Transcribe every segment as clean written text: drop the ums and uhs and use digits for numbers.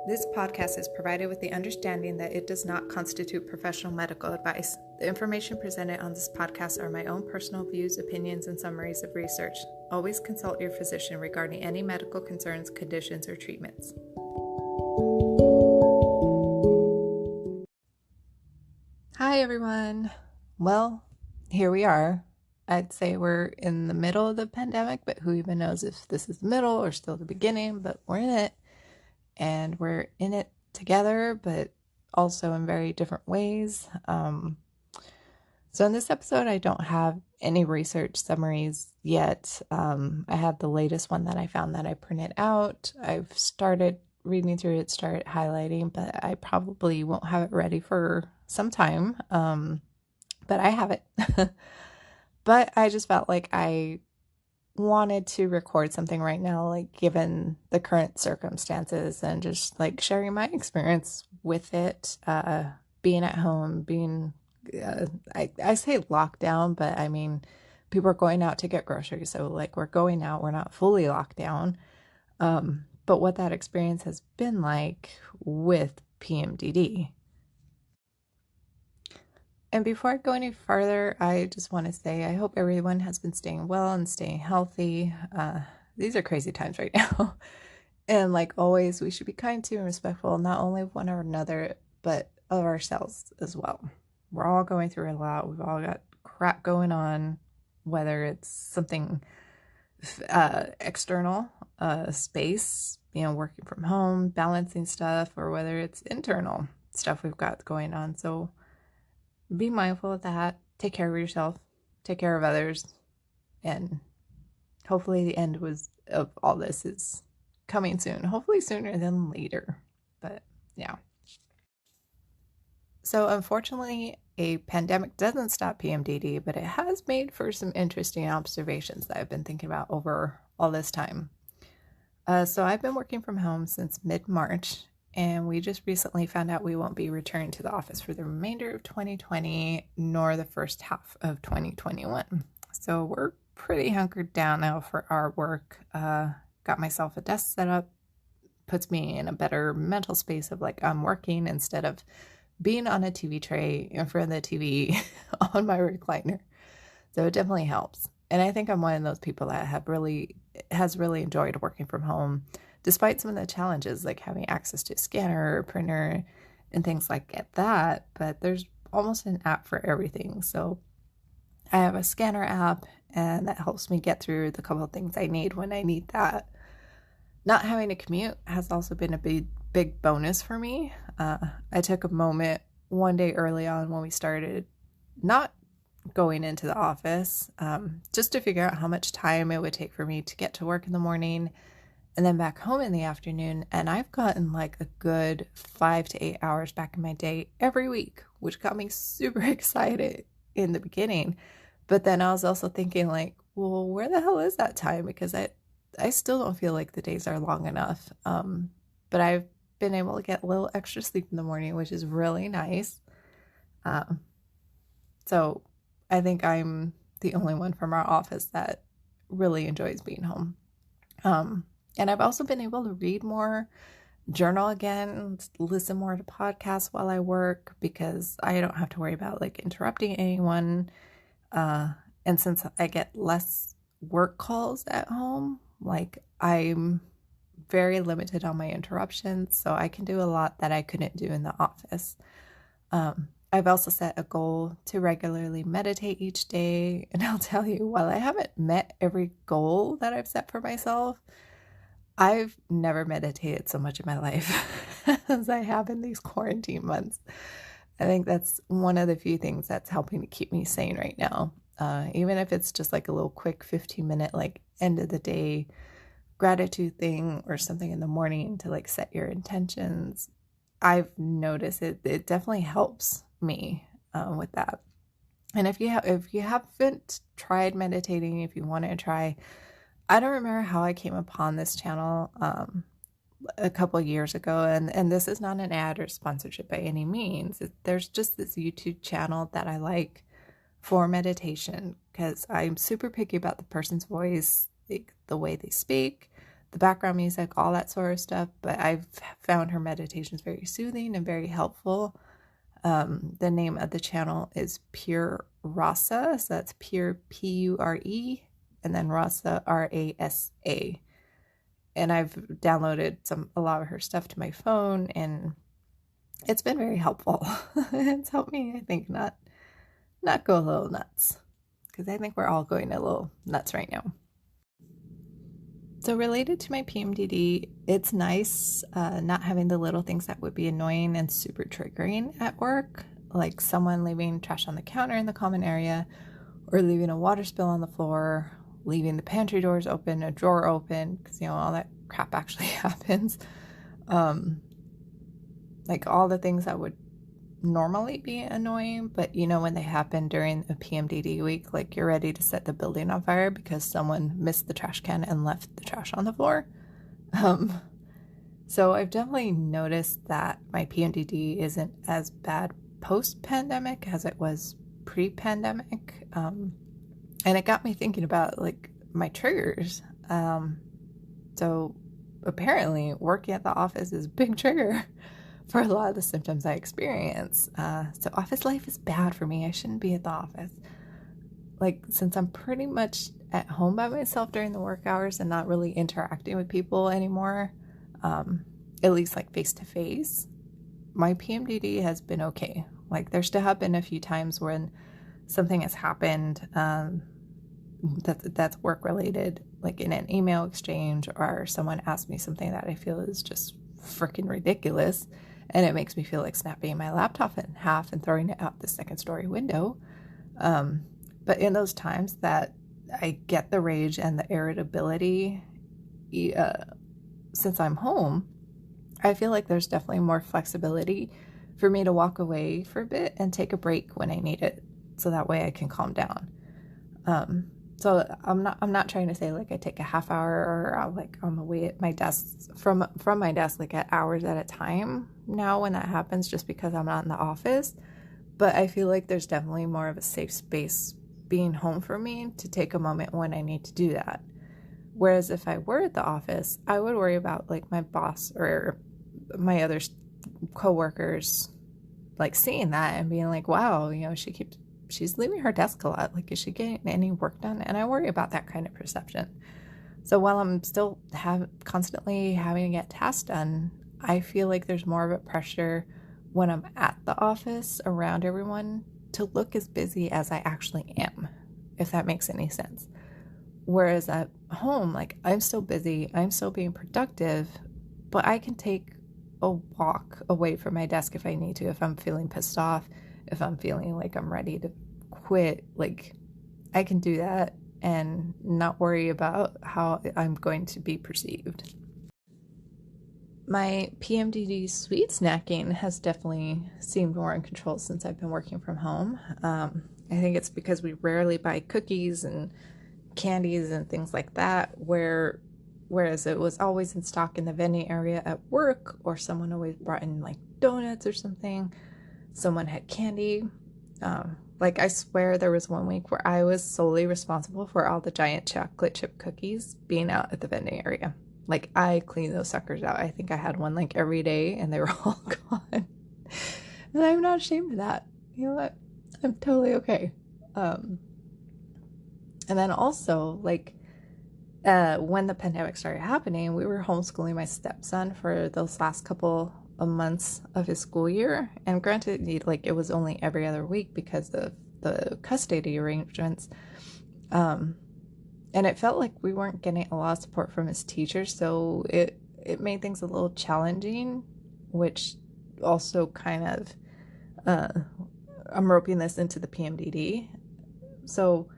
This podcast is provided with the understanding that it does not constitute professional medical advice. The information presented on this podcast are my own personal views, opinions, and summaries of research. Always consult your physician regarding any medical concerns, conditions, or treatments. Hi, everyone. Well, here we are. I'd say we're in the middle of the pandemic, but who even knows if this is the middle or still the beginning, but we're in it. And we're in it together, but also in very different ways. So in this episode, I don't have any research summaries yet. I have the latest one that I found that I printed out. I've started reading through it, started highlighting, but I probably won't have it ready for some time. But I have it. But I just felt like I wanted to record something right now, like given the current circumstances, and just like sharing my experience with it, being at home, being I say lockdown, but I mean people are going out to get groceries, so like we're going out, we're not fully locked down, but what that experience has been like with PMDD. And before I go any further, I just want to say I hope everyone has been staying well and staying healthy. These are crazy times right now. And like always, we should be kind to and respectful, not only of one another, but of ourselves as well. We're all going through a lot. We've all got crap going on, whether it's something external, space, working from home, balancing stuff, or whether it's internal stuff we've got going on. So be mindful of that. Take care of yourself. Take care of others. And hopefully the end of all this is coming soon. Hopefully sooner than later. But yeah. So unfortunately, a pandemic doesn't stop PMDD, but it has made for some interesting observations that I've been thinking about over all this time. So I've been working from home since mid-March. And we just recently found out we won't be returning to the office for the remainder of 2020, nor the first half of 2021. So we're pretty hunkered down now for our work. Got myself a desk set up, puts me in a better mental space of like I'm working instead of being on a TV tray in front of the TV on my recliner. So it definitely helps. And I think I'm one of those people that has really enjoyed working from home, despite some of the challenges like having access to a scanner or printer and things like that. But there's almost an app for everything. So I have a scanner app, and that helps me get through the couple of things I need when I need that. Not having to commute has also been a big bonus for me. I took a moment one day early on when we started not going into the office, just to figure out how much time it would take for me to get to work in the morning and then back home in the afternoon. And I've gotten like a good 5 to 8 hours back in my day every week, which got me super excited in the beginning. But then I was also thinking like, well, where the hell is that time? Because I still don't feel like the days are long enough. But I've been able to get a little extra sleep in the morning, which is really nice. So I think I'm the only one from our office that really enjoys being home. And I've also been able to read more, journal again, listen more to podcasts while I work, because I don't have to worry about like interrupting anyone. And since I get less work calls at home, like I'm very limited on my interruptions, so I can do a lot that I couldn't do in the office. I've also set a goal to regularly meditate each day. And I'll tell you, while I haven't met every goal that I've set for myself, I've never meditated so much in my life as I have in these quarantine months. I think that's one of the few things that's helping to keep me sane right now. Even if it's just like a little quick 15-minute like end of the day gratitude thing or something in the morning to like set your intentions. I've noticed it definitely helps me with that. And if you haven't tried meditating, if you want to try, I don't remember how I came upon this channel a couple of years ago, and this is not an ad or sponsorship by any means. There's just this YouTube channel that I like for meditation because I'm super picky about the person's voice, the way they speak, the background music, all that sort of stuff. But I've found her meditations very soothing and very helpful. The name of the channel is Pure Rasa. So that's Pure Pure, and then Rasa Rasa. And I've downloaded a lot of her stuff to my phone, and it's been very helpful. It's helped me, I think, not go a little nuts, because I think we're all going a little nuts right now. So related to my PMDD, it's nice not having the little things that would be annoying and super triggering at work, like someone leaving trash on the counter in the common area, or leaving a water spill on the floor, leaving the pantry doors open, a drawer open, because, all that crap actually happens. Like all the things that would normally be annoying, but when they happen during a PMDD week, like you're ready to set the building on fire because someone missed the trash can and left the trash on the floor. So I've definitely noticed that my PMDD isn't as bad post-pandemic as it was pre-pandemic. And it got me thinking about like my triggers. So apparently working at the office is a big trigger for a lot of the symptoms I experience. So office life is bad for me. I shouldn't be at the office. Like, since I'm pretty much at home by myself during the work hours and not really interacting with people anymore, at least like face to face, my PMDD has been okay. Like, there still have been a few times when something has happened that's work related, like in an email exchange, or someone asked me something that I feel is just freaking ridiculous, and it makes me feel like snapping my laptop in half and throwing it out the second story window. But in those times that I get the rage and the irritability, since I'm home, I feel like there's definitely more flexibility for me to walk away for a bit and take a break when I need it, so that way I can calm down. So I'm not trying to say like I take a half hour or I'm away at my desk from my desk like at hours at a time now when that happens, just because I'm not in the office. But I feel like there's definitely more of a safe space being home for me to take a moment when I need to do that. Whereas if I were at the office, I would worry about like my boss or my other coworkers like seeing that and being like, wow, she's leaving her desk a lot. Like, is she getting any work done? And I worry about that kind of perception. So while I'm still constantly having to get tasks done, I feel like there's more of a pressure when I'm at the office around everyone to look as busy as I actually am, if that makes any sense. Whereas at home, like, I'm still busy, I'm still being productive, but I can take a walk away from my desk if I need to, if I'm feeling pissed off, if I'm feeling like I'm ready to quit. Like, I can do that and not worry about how I'm going to be perceived. My PMDD sweet snacking has definitely seemed more in control since I've been working from home. I think it's because we rarely buy cookies and candies and things like that, whereas it was always in stock in the vending area at work, or someone always brought in like donuts or something. Someone had candy. Like, I swear there was one week where I was solely responsible for all the giant chocolate chip cookies being out at the vending area. Like, I cleaned those suckers out. I think I had one like every day and they were all gone. And I'm not ashamed of that. You know what? I'm totally okay. And then also, like, when the pandemic started happening, we were homeschooling my stepson for those last couple of months of his school year. And granted, like, it was only every other week because of the custody arrangements. And it felt like we weren't getting a lot of support from his teachers, so it made things a little challenging, which also kind of, I'm roping this into the PMDD. So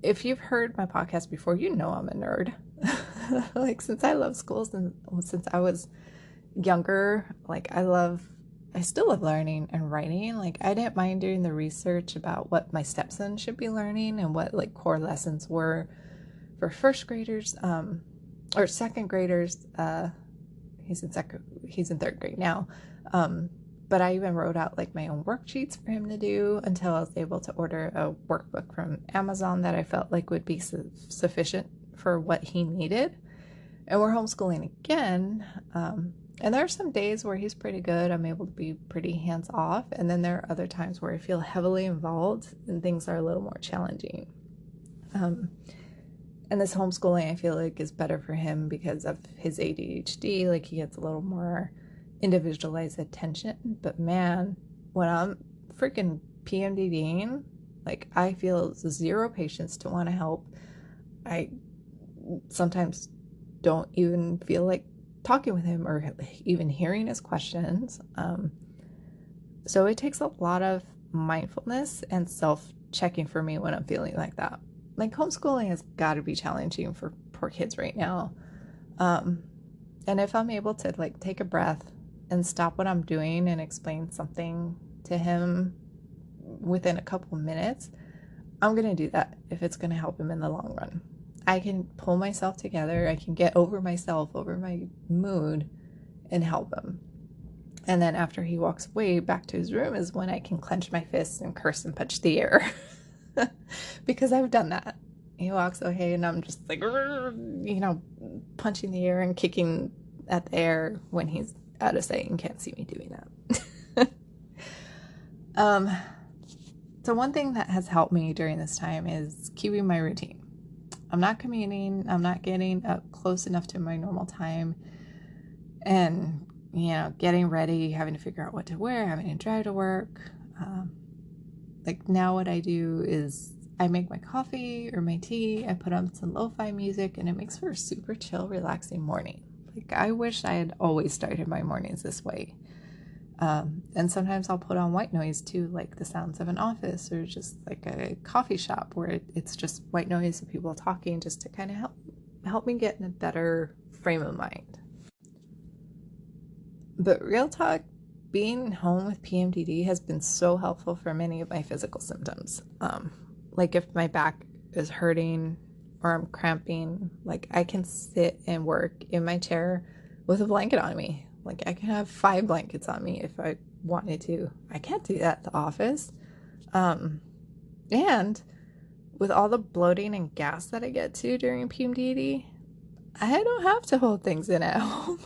if you've heard my podcast before, I'm a nerd. Like, since I love schools and since I was younger, like, I still love learning and writing. Like, I didn't mind doing the research about what my stepson should be learning and what like core lessons were for first graders, or second graders. He's in third grade now. But I even wrote out like my own worksheets for him to do until I was able to order a workbook from Amazon that I felt like would be sufficient for what he needed. And we're homeschooling again. And there are some days where he's pretty good. I'm able to be pretty hands off. And then there are other times where I feel heavily involved and things are a little more challenging. Um, and this homeschooling, I feel like, is better for him because of his ADHD. Like, he gets a little more individualized attention. But man, when I'm freaking PMDDing, like, I feel zero patience to want to help. I sometimes don't even feel like talking with him or even hearing his questions. So it takes a lot of mindfulness and self-checking for me when I'm feeling like that. Like, homeschooling has got to be challenging for poor kids right now. And if I'm able to like take a breath and stop what I'm doing and explain something to him within a couple minutes, I'm going to do that if it's going to help him in the long run. I can pull myself together. I can get over myself, over my mood, and help him. And then after he walks away back to his room is when I can clench my fists and curse and punch the air. Because I've done that. He walks away and I'm just like, punching the air and kicking at the air when he's out of sight and can't see me doing that. So one thing that has helped me during this time is keeping my routine. I'm not commuting. I'm not getting up close enough to my normal time. And, getting ready, having to figure out what to wear, having to drive to work. Like, now what I do is I make my coffee or my tea. I put on some lo-fi music and it makes for a super chill, relaxing morning. Like, I wish I had always started my mornings this way. And sometimes I'll put on white noise too, like the sounds of an office or just like a coffee shop where it's just white noise of people talking, just to kind of help me get in a better frame of mind. But real talk, being home with PMDD has been so helpful for many of my physical symptoms. Like, if my back is hurting or I'm cramping, like, I can sit and work in my chair with a blanket on me. Like, I can have 5 blankets on me if I wanted to. I can't do that at the office. And with all the bloating and gas that I get to during PMDD, I don't have to hold things in at home.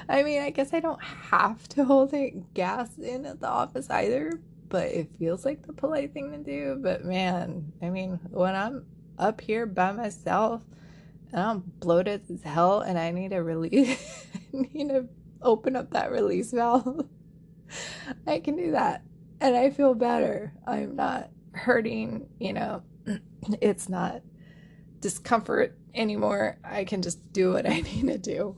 I mean, I guess I don't have to hold gas in at the office either, but it feels like the polite thing to do. But man, I mean, when I'm up here by myself and I'm bloated as hell and I need to release, I need to open up that release valve, I can do that. And I feel better. I'm not hurting, it's not discomfort anymore. I can just do what I need to do.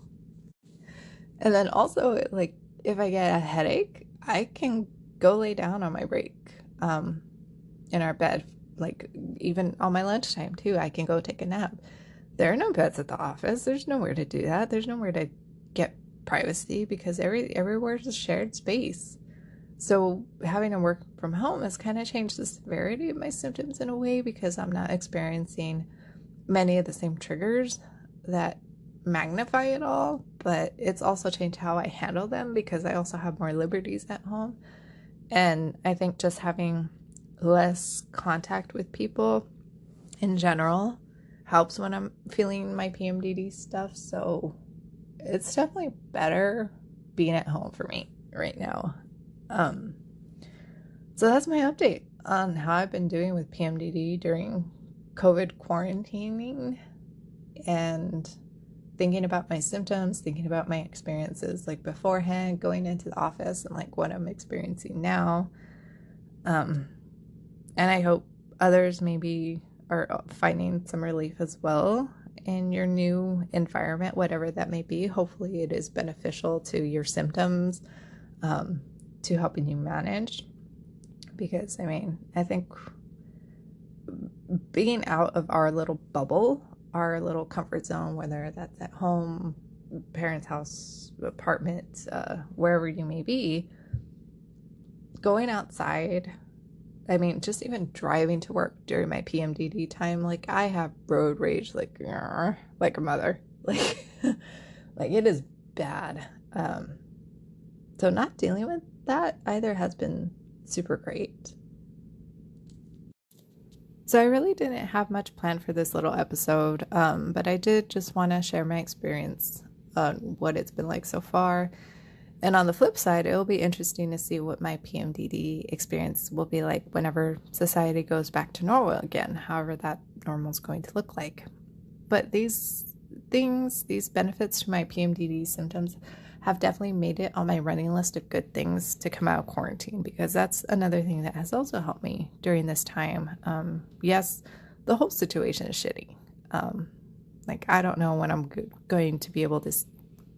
And then also, like, if I get a headache, I can go lay down on my break in our bed. Like, even on my lunchtime, too, I can go take a nap. There are no beds at the office. There's nowhere to do that. There's nowhere to get privacy because everywhere is a shared space. So having to work from home has kind of changed the severity of my symptoms in a way because I'm not experiencing many of the same triggers that magnify it all, but it's also changed how I handle them because I also have more liberties at home. And I think just having less contact with people in general helps when I'm feeling my PMDD stuff. So it's definitely better being at home for me right now. So that's my update on how I've been doing with PMDD during COVID quarantining and thinking about my symptoms, thinking about my experiences like beforehand, going into the office, and like what I'm experiencing now. And I hope others maybe are finding some relief as well in your new environment, whatever that may be. Hopefully it is beneficial to your symptoms, to helping you manage. Because, I mean, I think being out of our little bubble, our little comfort zone, whether that's at home, parents' house, apartment, wherever you may be, going outside, I mean, just even driving to work during my PMDD time, like, I have road rage, like a mother. Like, like, it is bad. So not dealing with that either has been super great. So I really didn't have much planned for this little episode, but I did just want to share my experience on what it's been like so far. And on the flip side, it'll be interesting to see what my PMDD experience will be like whenever society goes back to normal again, however that normal is going to look like. But these benefits to my PMDD symptoms have definitely made it on my running list of good things to come out of quarantine, because that's another thing that has also helped me during this time. Yes, the whole situation is shitty. Like, I don't know when I'm going to be able to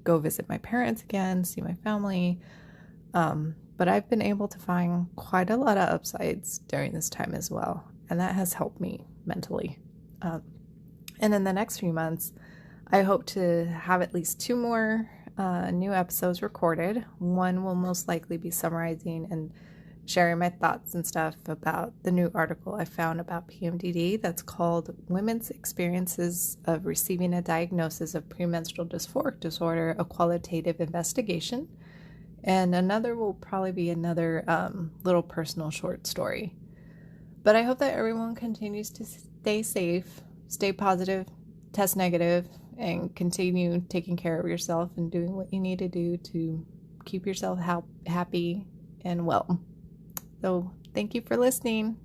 go visit my parents again, see my family. But I've been able to find quite a lot of upsides during this time as well. And that has helped me mentally. And in the next few months, I hope to have at least 2 more new episodes recorded. One will most likely be summarizing and sharing my thoughts and stuff about the new article I found about PMDD that's called Women's Experiences of Receiving a Diagnosis of Premenstrual Dysphoric Disorder, a Qualitative Investigation. And another will probably be another little personal short story. But I hope that everyone continues to stay safe, stay positive, test negative, and continue taking care of yourself and doing what you need to do to keep yourself happy and well. So thank you for listening.